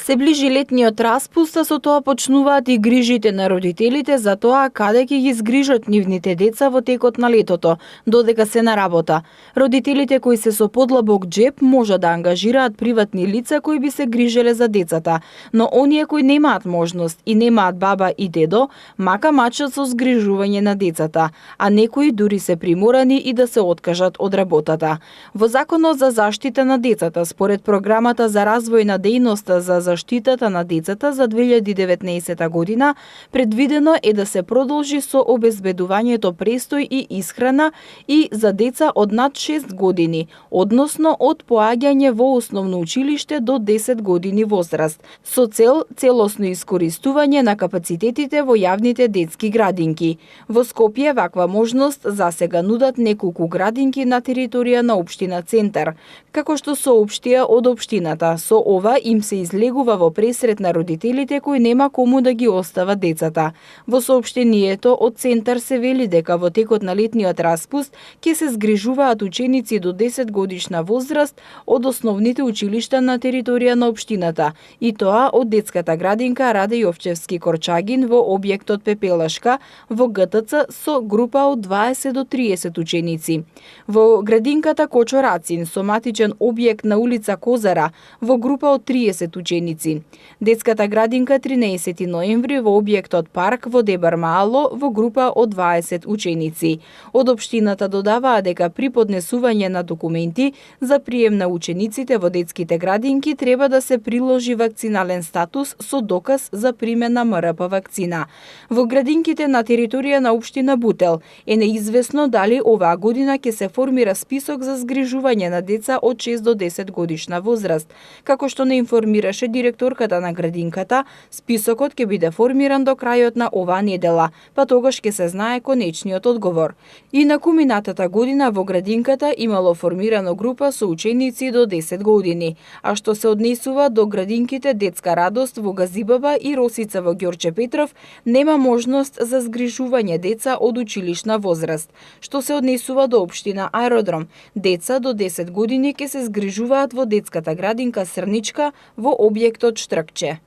Се ближи летниот распуст, а со тоа почнуваат и грижите на родителите за тоа каде ќе ги згрижат нивните деца во текот на летото, додека се на работа. Родителите кои се со подлабок джеп може да ангажираат приватни лица кои би се грижеле за децата, но оние кои немаат можност и немаат баба и дедо, мака мачат со згрижување на децата, а некои дури се приморани и да се откажат од работата. Во Законот за заштита на децата, според програмата за развојна дејност за заштитата на децата за 2019 година, предвидено е да се продолжи со обезбедувањето престој и исхрана и за деца од над 6 години, односно од поаѓање во основно училиште до 10 години возраст, со цел целосно искористување на капацитетите во јавните детски градинки. Во Скопје ваква можност засега нудат неколку градинки на територија на општина Центар, како што соопштија од општината. Со ова им се излегува во пресрет на родителите кои нема кому да ги остава децата. Во соопштението од Центар се вели дека во текот на летниот распуст ќе се згрижуваат ученици до 10 годишна возраст од основните училишта на територија на општината, и тоа од детската градинка Раде Јовчевски Корчагин во објектот Пепелашка во ГТЦ со група од 20 до 30 ученици. Во градинката Кочо Рацин, соматичен објект на улица Козара, во група од 30 ученици. Детската градинка 13 ноември во објектот Парк во Дебар Маало во група од 20 ученици. Од општината додаваа дека при поднесување на документи за прием на учениците во детските градинки треба да се приложи вакцинален статус со доказ за примена МРП вакцина. Во градинките на територија на општина Бутел е неизвестно дали оваа година ќе се формира список за згрижување на деца од 6 до 10 годишна возраст. Како што не информираше директорката на градинката, списокот ќе биде формиран до крајот на оваа недела, па тогаш ќе се знае конечниот одговор. Инаку минатата година во градинката имало формирано група со ученици до 10 години, а што се однесува до градинките Детска радост во Газибаба и Росица во Ѓорче Петров, нема можност за згрижување деца од училишна возраст. Што се однесува до општина Аеродром, деца до 10 години ќе се згрижуваат во детската градинка Срничка во објектот Штркче.